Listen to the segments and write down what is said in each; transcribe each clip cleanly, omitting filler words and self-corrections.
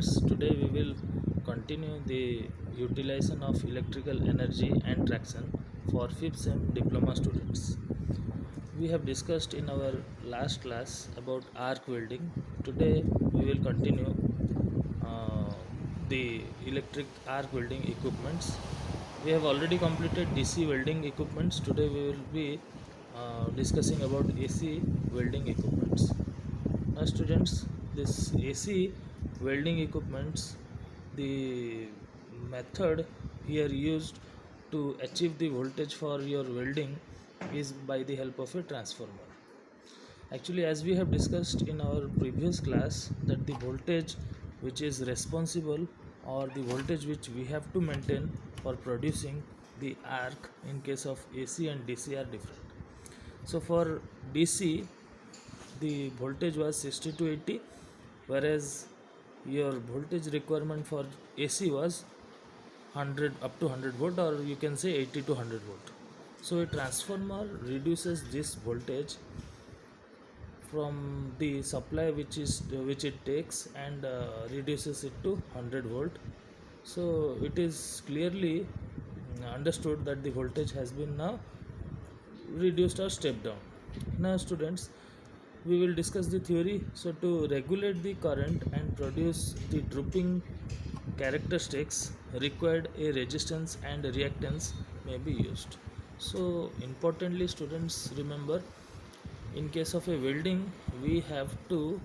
students, today we will continue the utilization of electrical energy and traction for 5th sem diploma students. We have discussed in our last class about arc welding. Today we will continue uh, the electric arc welding equipments. We have already completed DC welding equipments. Today we will be discussing about AC welding equipments. Now students, this AC welding equipments, the method here used to achieve the voltage for your welding is by the help of a transformer. Actually, as we have discussed in our previous class, that the voltage which is responsible or the voltage which we have to maintain for producing the arc in case of AC and DC are different. So for DC the voltage was 60 to 80, whereas your voltage requirement for AC was 100 up to 100 volt, or you can say 80 to 100 volt. So a transformer reduces this voltage from the supply which it takes and reduces it to 100 volt. So it is clearly understood that the voltage has been now reduced or stepped down. Now students, we will discuss the theory. So to regulate the current and produce the drooping characteristics required, a resistance and a reactance may be used. So importantly students, remember, in case of a welding we have to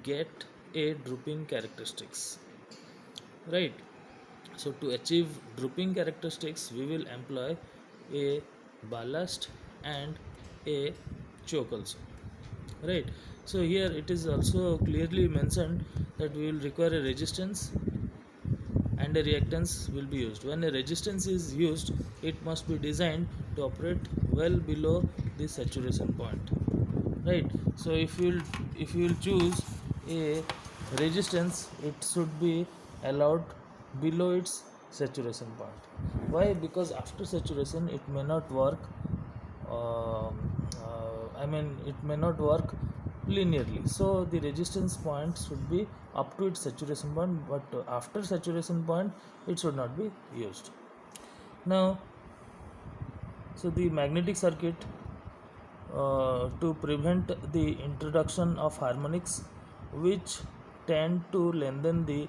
get a drooping characteristics, right? So to achieve drooping characteristics we will employ a ballast and a choke also, right? So here it is also clearly mentioned that we will require a resistance and a reactance will be used. When a resistance is used, it must be designed to operate well below the saturation point, right? So if you will choose a resistance, it should be allowed below its saturation point. Why? Because after saturation it may not work, it may not work linearly. So the resistance point should be up to its saturation point, but after saturation point it should not be used. Now, so the magnetic circuit, to prevent the introduction of harmonics which tend to lengthen the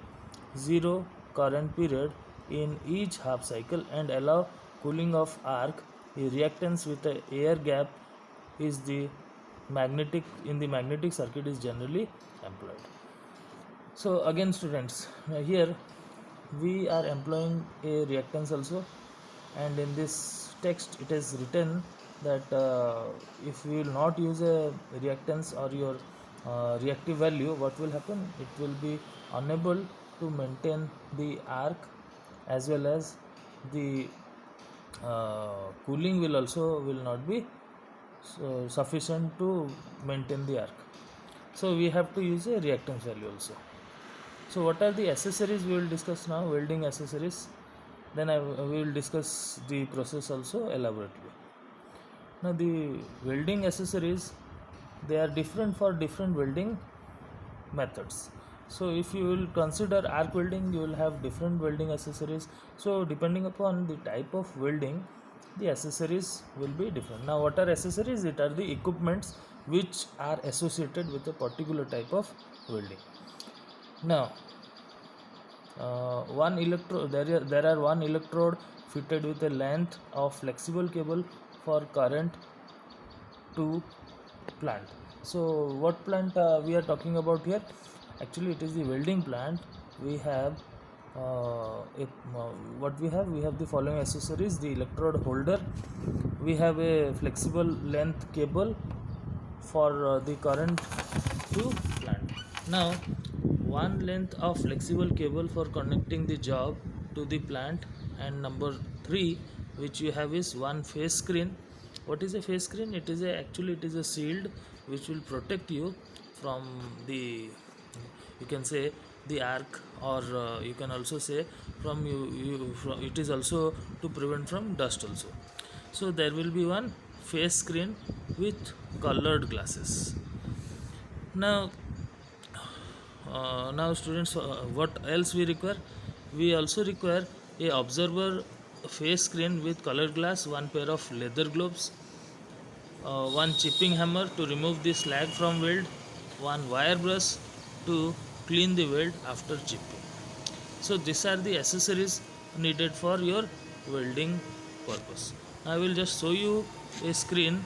zero current period in each half cycle and allow cooling of arc, a reactance with a air gap is the magnetic circuit is generally employed. So again students, here we are employing a reactance also, and in this text it is written that if we will not use a reactance or your reactive value, what will happen? It will be unable to maintain the arc, as well as the cooling will not be sufficient to maintain the arc. So we have to use a reactance value also. So what are the accessories we will discuss now? Welding accessories. Then we will discuss the process also elaborately. Now the welding accessories, they are different for different welding methods. So if you will consider arc welding, you will have different welding accessories. So depending upon the type of welding, the accessories will be different. Now what are accessories? It are the equipments which are associated with a particular type of welding. Now one electrode, there are one electrode fitted with a length of flexible cable for current to plant. So what plant we are talking about here? Actually it is the welding plant. We have what we have the following accessories: the electrode holder, we have a flexible length cable for the current to plant. Now one length of flexible cable for connecting the job to the plant, and number 3 which you have is one phase screen. What is a phase screen? It is a shield which will protect you from the, you can say, the arc, or you can also say from it is also to prevent from dust also. So there will be one phase screen with colored glasses. Now Now students, what else we require? We also require a observer face screen with color glass, one pair of leather gloves, one chipping hammer to remove the slag from weld, one wire brush to clean the weld after chipping. So these are the accessories needed for your welding purpose. I will just show you a screen.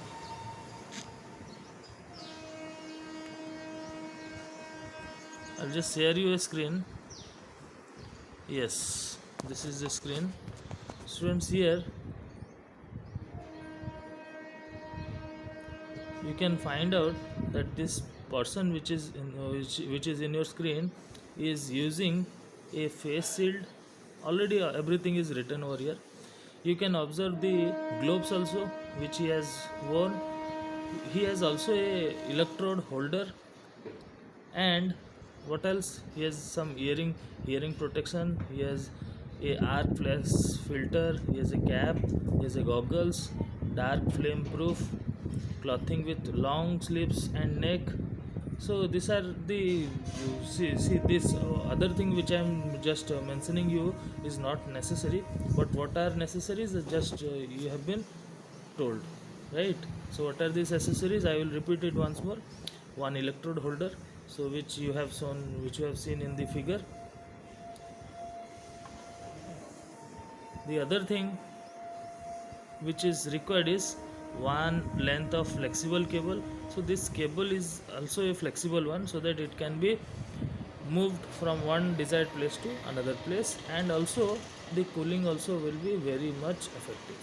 I'll just share you a screen. Yes, this is the screen. Students, here you can find out that this person which is in your screen is using a face shield. Already everything is written over here. You can observe the gloves also which he has worn. He has also a electrode holder, and what else, he has some hearing protection, he has a arc flash filter, he has a cap, he has a goggles, dark flame proof clothing with long sleeves and neck. So these are the, see this other thing which I am just mentioning you is not necessary, but what are necessaries is just you have been told, right? So what are these accessories? I will repeat it once more. One electrode holder, so which you have shown, which you have seen in the figure. The other thing which is required is one length of flexible cable. So this cable is also a flexible one, so that it can be moved from one desired place to another place, and also the cooling also will be very much effective.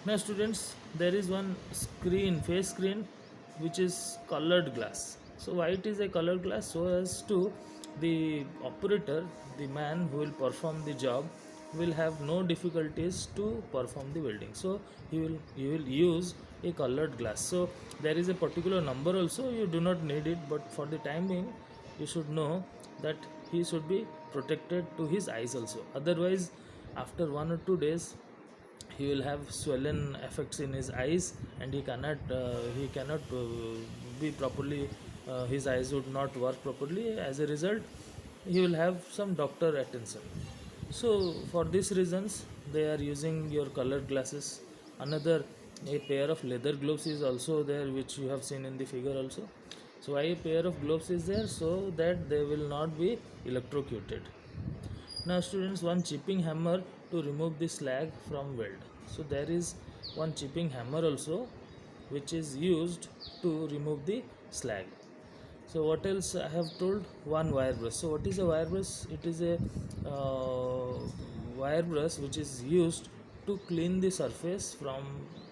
Now students, there is one screen, face screen, which is colored glass. So why it is a colored glass? So as to the operator, the man who will perform the job, will have no difficulties to perform the welding. So he will use a colored glass. So there is a particular number also, you do not need it, but for the time being you should know that he should be protected to his eyes also. Otherwise, after 1 or 2 days, he will have swollen effects in his eyes, and he cannot be properly, his eyes would not work properly. As a result, he will have some doctor attention. So for these reasons, they are using your colored glasses. Another, a pair of leather gloves is also there, which you have seen in the figure also. So why a pair of gloves is there? So that they will not be electrocuted. Now students, one chipping hammer to remove the slag from weld. So there is one chipping hammer also which is used to remove the slag. So what else I have told? One wire brush. So what is a wire brush? It is a wire brush which is used to clean the surface from,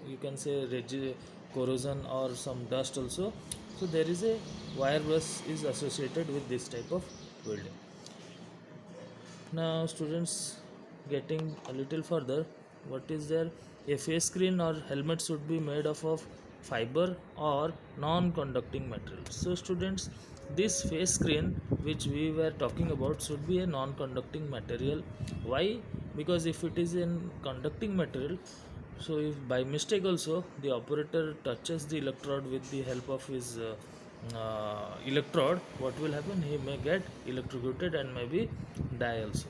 you can say, corrosion or some dust also. So there is a wire brush is associated with this type of welding. Now students, getting a little further, what is there? A face screen or helmet should be made of fiber or non-conducting material. So students, this face screen which we were talking about should be a non-conducting material. Why? Because if it is in conducting material, so if by mistake also the operator touches the electrode with the help of his electrode, what will happen? He may get electrocuted and maybe die also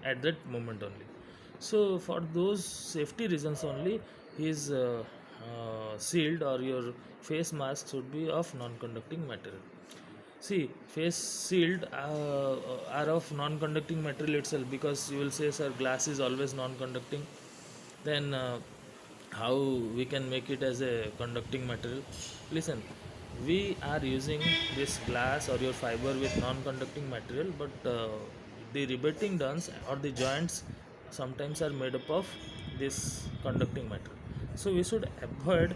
at that moment only. So for those safety reasons only, his shield or your face mask should be of non-conducting material. See, face shield are of non-conducting material itself, because you will say, sir, glass is always non-conducting. Then how we can make it as a conducting material? Listen, we are using this glass or your fiber with non-conducting material, but the riveting duns or the joints sometimes are made up of this conducting material. So we should avoid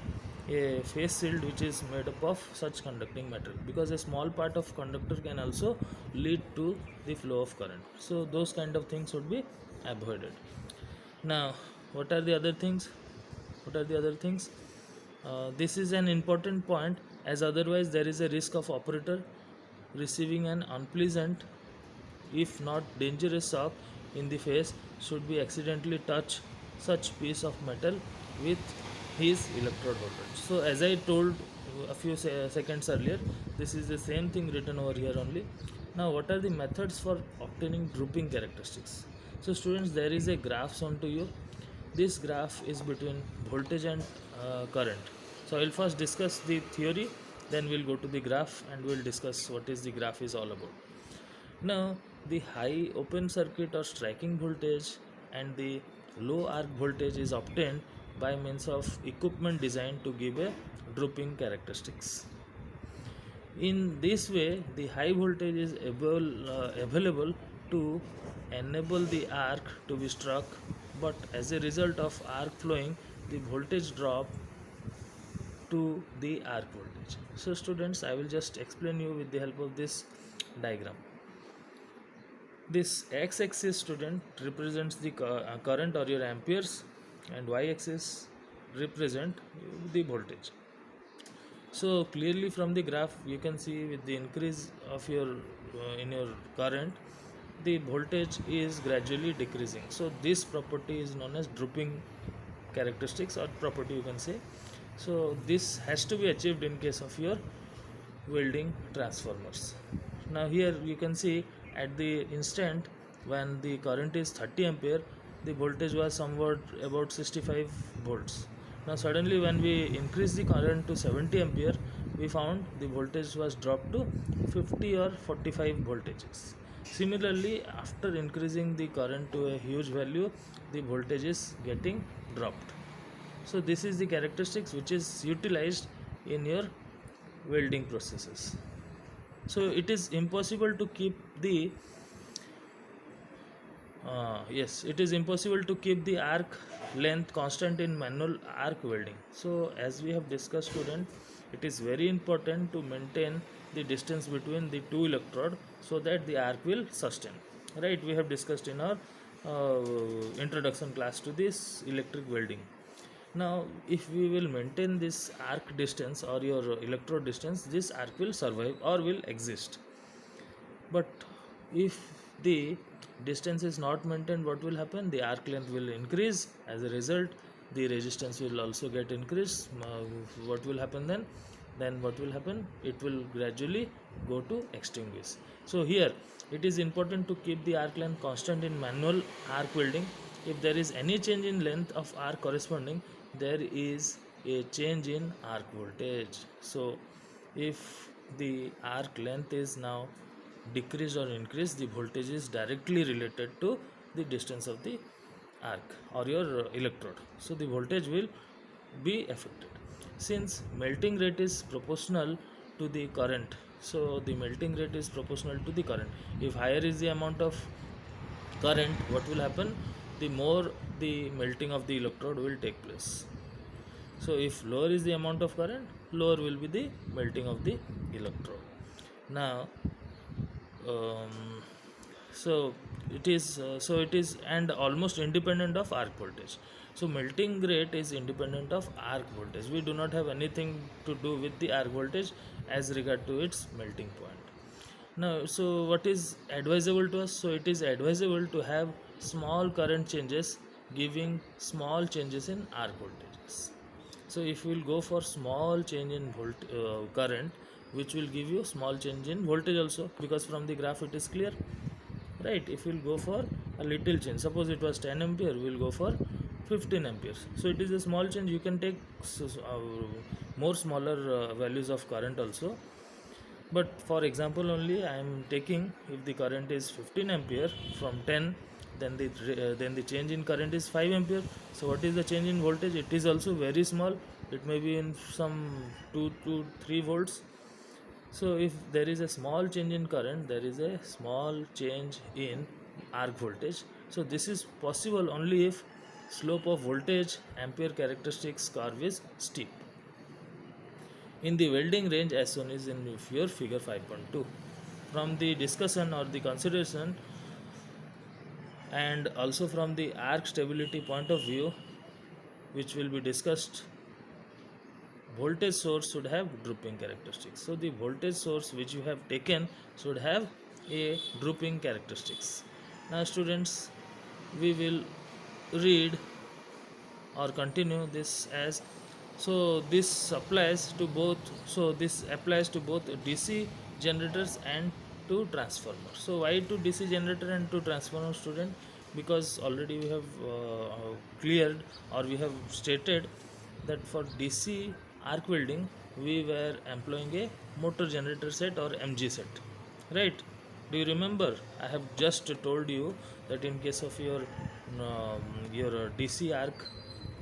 a face shield which is made up of such conducting material, because a small part of conductor can also lead to the flow of current. So those kind of things should be avoided. Now what are the other things? This is an important point, as otherwise there is a risk of operator receiving an unpleasant, if not dangerous, shock in the face should be accidentally touch such piece of metal with his electrode holder. So as I told a few seconds earlier, this is the same thing written over here only. Now, what are the methods for obtaining drooping characteristics? So, students, there is a graph shown to you. This graph is between voltage and current. So, I will first discuss the theory, then we'll go to the graph and we'll discuss what is the graph is all about. Now, the high open circuit or striking voltage and the low arc voltage is obtained by means of equipment designed to give a drooping characteristics. In this way, the high voltage is available to enable the arc to be struck, but as a result of arc flowing, the voltage drop to the arc voltage. So, students, I will just explain you with the help of this diagram. This x-axis, student, represents the current or your amperes, and y-axis represent the voltage. So clearly from the graph you can see with the increase of your in your current, the voltage is gradually decreasing. So this property is known as drooping characteristics or property you can say. So this has to be achieved in case of your welding transformers. Now here you can see at the instant when the current is 30 ampere, the voltage was somewhat about 65 volts. Now suddenly when we increase the current to 70 ampere, we found the voltage was dropped to 50 or 45 voltages. Similarly, after increasing the current to a huge value, the voltage is getting dropped. So this is the characteristics which is utilized in your welding processes. So it is impossible to keep the yes, it is impossible to keep the arc length constant in manual arc welding. So as we have discussed, student, it is very important to maintain the distance between the two electrode so that the arc will sustain. Right, we have discussed in our introduction class to this electric welding. Now if we will maintain this arc distance or your electrode distance, this arc will survive or will exist. But if the distance is not maintained, what will happen? The arc length will increase. As a result, the resistance will also get increased. What will happen then? Then what will happen? It will gradually go to extinguish. So here it is important to keep the arc length constant in manual arc welding. If there is any change in length of arc corresponding, there is a change in arc voltage. So if the arc length is now decreased or increased, the voltage is directly related to the distance of the arc or your electrode. So the voltage will be affected. Since melting rate is proportional to the current, so the melting rate is proportional to the current. If higher is the amount of current, what will happen? The more the melting of the electrode will take place. So if lower is the amount of current, lower will be the melting of the electrode. Now um, so it is and almost independent of arc voltage. So melting rate is independent of arc voltage. We do not have anything to do with the arc voltage as regard to its melting point. Now, so what is advisable to us? So it is advisable to have small current changes giving small changes in arc voltages. So if we will go for small change in current, which will give you small change in voltage also, because from the graph it is clear, right? If we will go for a little change, suppose it was 10 ampere, we will go for 15 amperes. So it is a small change. You can take more smaller values of current also, but for example only I am taking, if the current is 15 ampere from 10, then the change in current is 5 ampere. So what is the change in voltage? It is also very small. It may be in some 2 to 3 volts. So if there is a small change in current, there is a small change in arc voltage. So this is possible only if slope of voltage ampere characteristics curve is steep in the welding range as shown is in your figure 5.2. From the discussion or the consideration and also from the arc stability point of view, which will be discussed, voltage source should have drooping characteristics. So the voltage source which you have taken should have a drooping characteristics. Now students, we will read or continue this as, so this applies to both DC generators and to transformer. So why to DC generator and to transformer, student? Because already we have cleared, or we have stated that for DC arc welding we were employing a motor generator set or MG set, right? Do you remember? I have just told you that in case of your DC arc,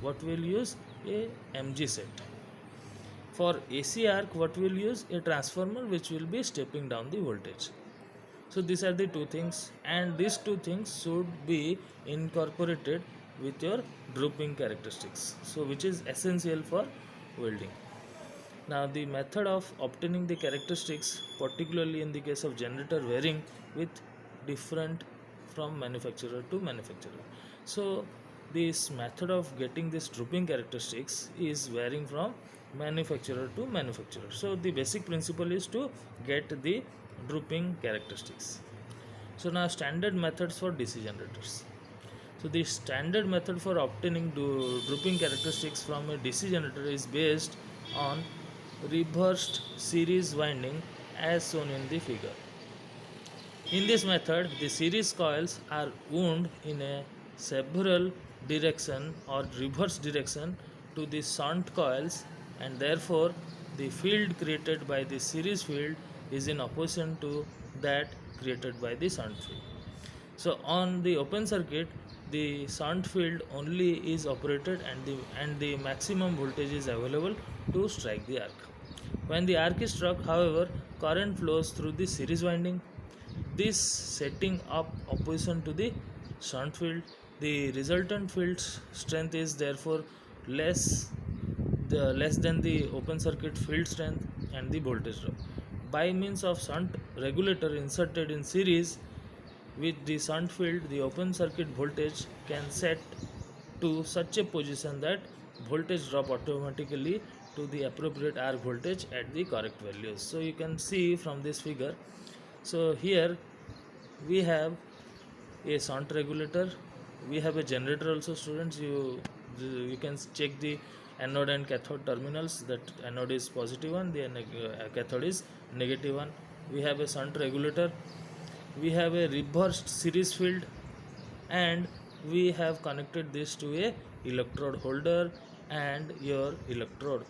what we'll use? A MG set. For AC arc, what we'll use? A transformer which will be stepping down the voltage. So these are the two things, and these two things should be incorporated with your drooping characteristics, so which is essential for welding. Now the method of obtaining the characteristics, particularly in the case of generator, varying with different from manufacturer to manufacturer. So this method of getting this drooping characteristics is varying from manufacturer to manufacturer. So the basic principle is to get the drooping characteristics. So now standard methods for DC generators. So the standard method for obtaining drooping characteristics from a DC generator is based on reversed series winding as shown in the figure. In this method, the series coils are wound in a several direction or reverse direction to the shunt coils, and therefore the field created by the series field is in opposition to that created by the shunt field. So on the open circuit, the shunt field only is operated, and the maximum voltage is available to strike the arc. When the arc is struck, however, current flows through the series winding. This setting up opposition to the shunt field. The resultant field strength is therefore less less than the open circuit field strength and the voltage drop. By means of shunt regulator inserted in series with the shunt field, the open circuit voltage can set to such a position that voltage drop automatically to the appropriate arc voltage at the correct values. So you can see from this figure. So here we have a shunt regulator, we have a generator also, students. You can check the anode and cathode terminals, that anode is positive one, the cathode is negative one. We have a shunt regulator, we have a reversed series field, and we have connected this to a electrode holder and your electrode,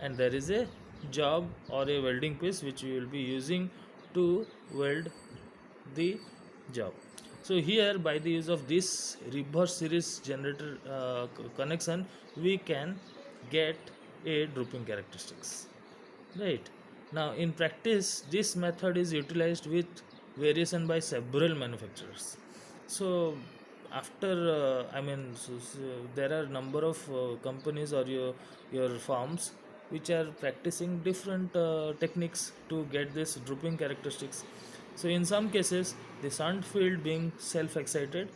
and there is a job or a welding piece which we will be using to weld the job. So here, by the use of this reverse series generator connection, we can get a drooping characteristics, right? Now in practice, this method is utilized with variation by several manufacturers. So after there are number of companies or your firms which are practicing different techniques to get this drooping characteristics. So in some cases, the shunt field being self excited,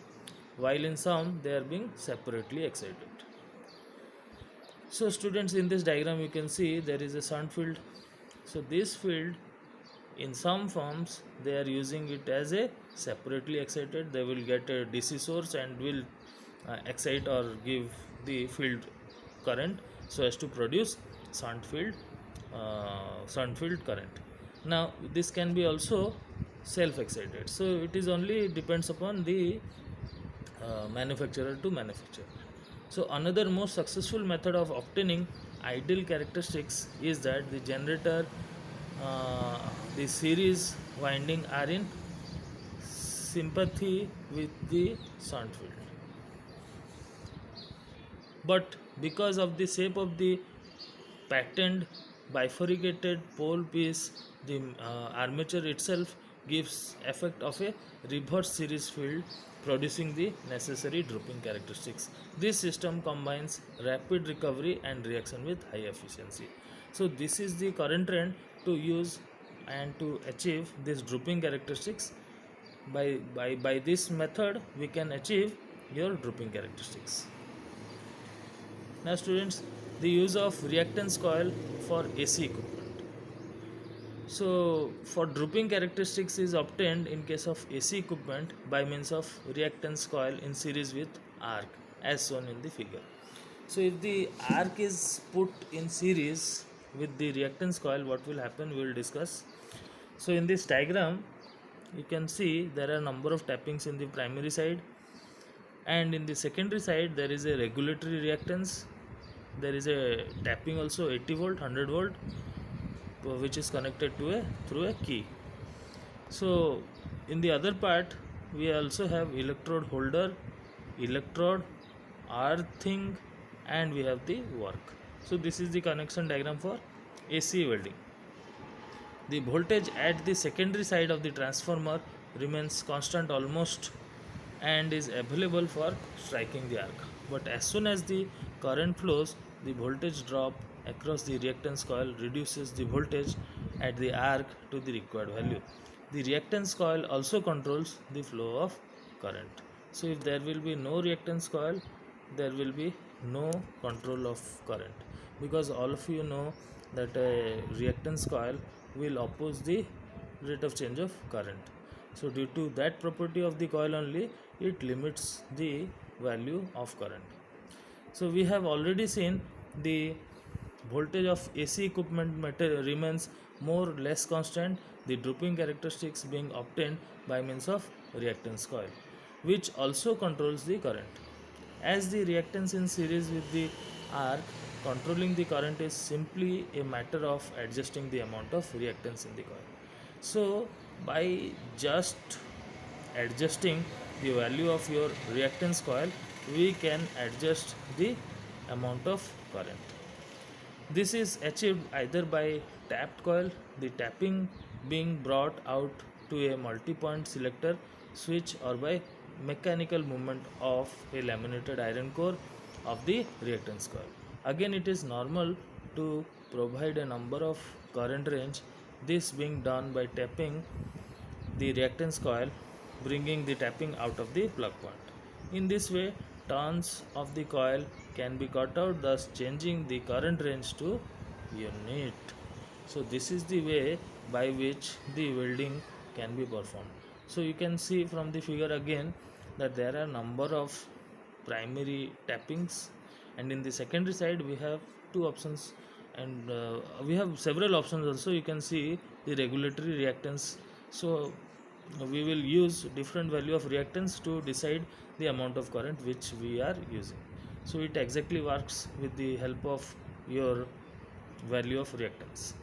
while in some they are being separately excited. So students, in this diagram you can see there is a shunt field. So this field, in some forms they are using it as a separately excited. They will get a DC source and will excite or give the field current so as to produce shunt field current. Now this can be also self excited, so it is only depends upon the manufacturer to manufacturer. So another most successful method of obtaining ideal characteristics is that the generator, the series winding are in sympathy with the shunt field. But because of the shape of the patterned bifurcated pole piece, the armature itself gives effect of a reverse series field, producing the necessary drooping characteristics. This system combines rapid recovery and reaction with high efficiency. So this is the current trend to use and to achieve this drooping characteristics. By this method we can achieve your drooping characteristics. Now students, the use of reactance coil for AC equipment. So for drooping characteristics is obtained in case of AC equipment by means of reactance coil in series with arc as shown in the figure. So if the arc is put in series with the reactance coil, what will happen we will discuss. So in this diagram you can see there are number of tappings in the primary side, and in the secondary side there is a regulatory reactance. There is a tapping also 80 volt 100 volt, which is connected to a through a key. So in the other part we also have electrode holder, electrode, earthing, and we have the work. So this is the connection diagram for AC welding. The voltage at the secondary side of the transformer remains constant almost and is available for striking the arc. But as soon as the current flows, the voltage drop across the reactance coil reduces the voltage at the arc to the required value. The reactance coil also controls the flow of current. So if there will be no reactance coil, there will be no control of current, because all of you know that a reactance coil will oppose the rate of change of current. So due to that property of the coil only, it limits the value of current. So we have already seen the voltage of AC equipment remains more or less constant, the drooping characteristics being obtained by means of reactance coil, which also controls the current. As the reactance in series with the arc, controlling the current is simply a matter of adjusting the amount of reactance in the coil. So by just adjusting the value of your reactance coil, we can adjust the amount of current. This is achieved either by tapped coil, the tapping being brought out to a multi-point selector switch, or by mechanical movement of a laminated iron core of the reactance coil. Again, it is normal to provide a number of current range, this being done by tapping the reactance coil, bringing the tapping out of the plug point. In this way, turns of the coil can be cut out, thus changing the current range to unit. So this is the way by which the welding can be performed. So you can see from the figure again that there are number of primary tappings, and in the secondary side we have two options, and we have several options also. You can see the regulatory reactance. So we will use different value of reactance to decide the amount of current which we are using. So it exactly works with the help of your value of reactance.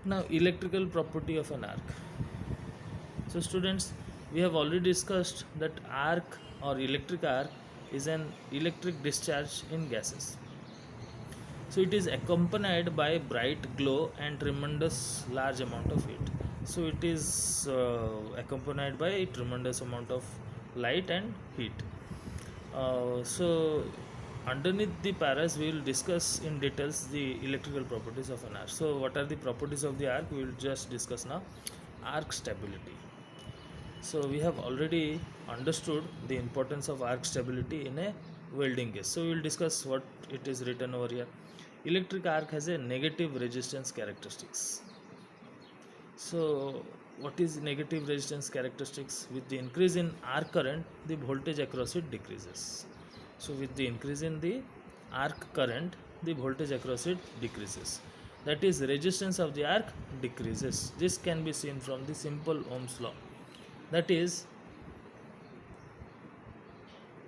Now, electrical property of an arc. So students, we have already discussed that arc or electric arc is an electric discharge in gases. So it is accompanied by bright glow and tremendous large amount of heat. So it is accompanied by a tremendous amount of light and heat. So underneath the paras we will discuss in details the electrical properties of an arc. So what are the properties of the arc? We will just discuss now. Arc stability. So we have already understood the importance of arc stability in a welding case. So we will discuss what it is written over here. Electric arc has a negative resistance characteristics. So what is negative resistance characteristics? With the increase in arc current, the voltage across it decreases. So with the increase in the arc current, the voltage across it decreases. That is, resistance of the arc decreases. This can be seen from the simple Ohm's law. That is,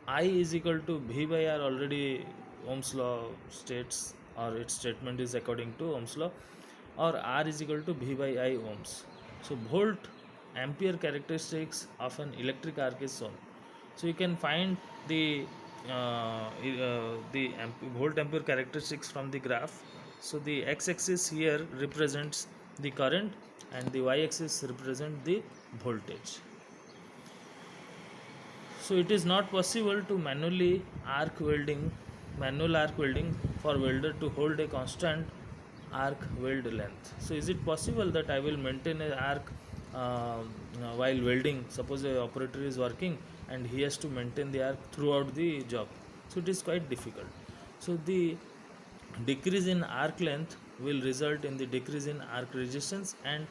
I is equal to V by R. Already Ohm's law states, or its statement is according to Ohm's law, or R is equal to V by I ohms. So volt ampere characteristics of an electric arc is shown. So you can find the volt ampere characteristics from the graph. So the x-axis here represents the current and the y-axis represents the voltage. So it is not possible to manual arc welding for welder to hold a constant arc weld length. So is it possible that I will maintain an arc while welding? Suppose a operator is working and he has to maintain the arc throughout the job. So it is quite difficult. So the decrease in arc length will result in the decrease in arc resistance and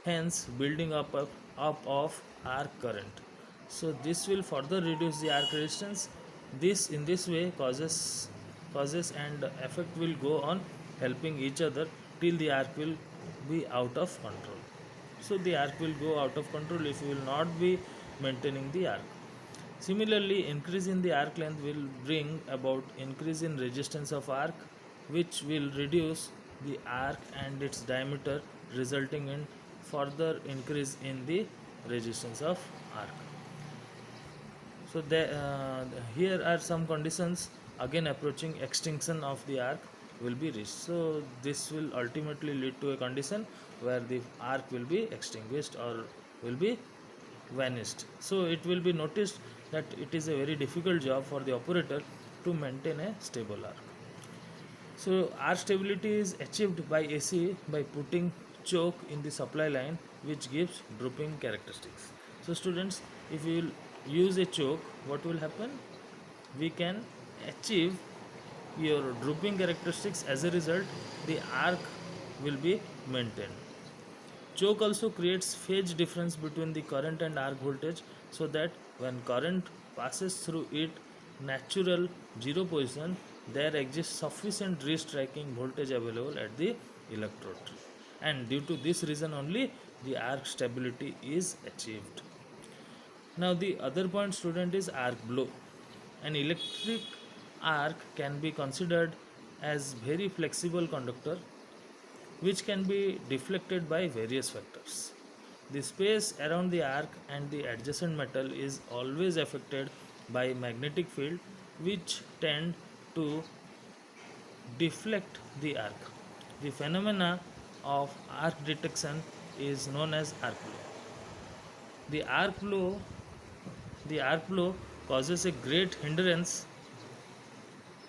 hence building up of arc current. So this will further reduce the arc resistance. This in this way causes and effect will go on helping each other till the arc will be out of control. So the arc will go out of control if you will not be maintaining the arc. Similarly, increase in the arc length will bring about increase in resistance of arc, which will reduce the arc and its diameter, resulting in further increase in the resistance of arc. So here are some conditions again approaching extinction of the arc will be reached. So this will ultimately lead to a condition where the arc will be extinguished or will be vanished. So it will be noticed that it is a very difficult job for the operator to maintain a stable arc. So arc stability is achieved by AC by putting choke in the supply line, which gives drooping characteristics. So students, if we will use a choke, what will happen? We can achieve your drooping characteristics. As a result, the arc will be maintained. Choke also creates phase difference between the current and arc voltage, so that when current passes through its natural zero position, there exists sufficient restriking voltage available at the electrode, and due to this reason only the arc stability is achieved. Now the other point, student, is arc blow. An electric arc can be considered as very flexible conductor which can be deflected by various factors. The space around the arc and the adjacent metal is always affected by magnetic field, which tend to deflect the arc. The phenomena of arc detection is known as arc flow. The arc flow the arc flow causes a great hindrance,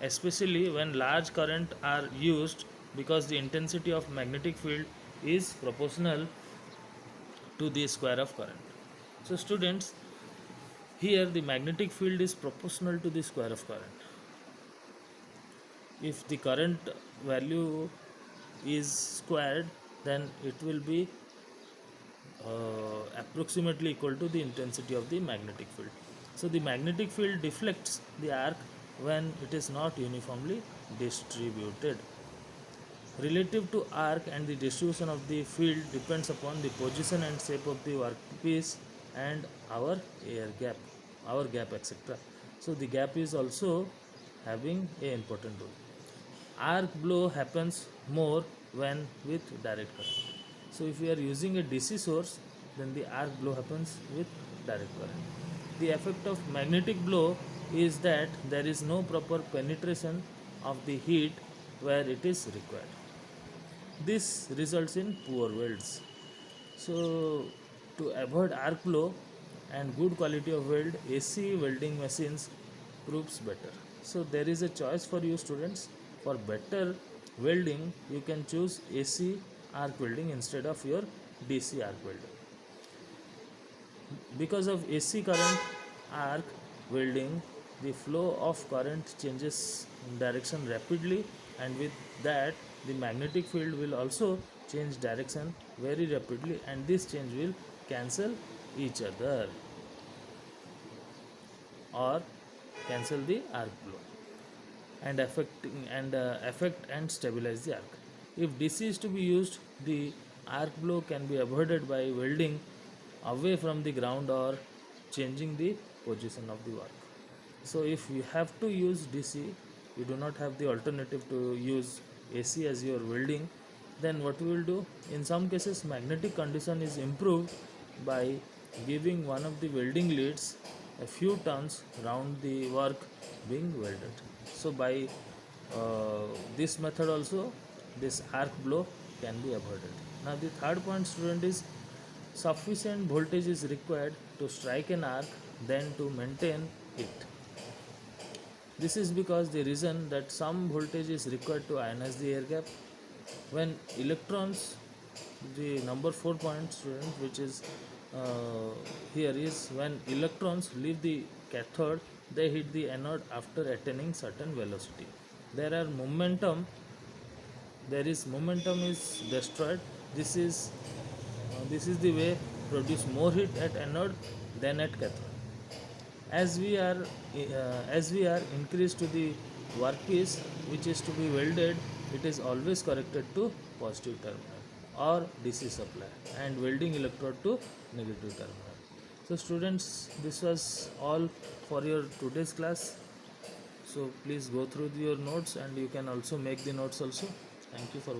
especially when large current are used, because the intensity of magnetic field is proportional to the square of current. So students, here the magnetic field is proportional to the square of current. If the current value is squared, then it will be approximately equal to the intensity of the magnetic field. So the magnetic field deflects the arc when it is not uniformly distributed. Relative to arc, and the distribution of the field depends upon the position and shape of the workpiece and our air gap, etc. So the gap is also having a important role. Arc blow happens more when with direct current. So if we are using a DC source, then the arc blow happens with direct current. The effect of magnetic blow is that there is no proper penetration of the heat where it is required. This results in poor welds. So to avoid arc blow and good quality of weld, AC welding machines proves better. So there is a choice for you, students. For better welding, you can choose AC arc welding instead of your DC arc welding. Because of AC current arc welding, the flow of current changes direction rapidly, and with that the magnetic field will also change direction very rapidly, and this change will cancel each other or cancel the arc flow and affect and stabilize the arc. If DC is to be used, the arc blow can be avoided by welding away from the ground or changing the position of the work. So if you have to use DC, you do not have the alternative to use AC as your welding, then what we will do, in some cases magnetic condition is improved by giving one of the welding leads a few turns round the work being welded. So by this method also, this arc blow can be avoided. Now the third point, student, is sufficient voltage is required to strike an arc then to maintain it. This is because the reason that some voltage is required to ionize the air gap. When electrons, the number 4 point, student, which is here, is when electrons leave the cathode, they hit the anode after attaining certain velocity. There is momentum is destroyed. This is the way produce more heat at anode than at cathode. As we are increased to the workpiece which is to be welded, it is always corrected to positive terminal or DC supply, and welding electrode to negative terminal. So students, this was all for your today's class. So please go through your notes, and you can also make the notes also. Thank you for watching.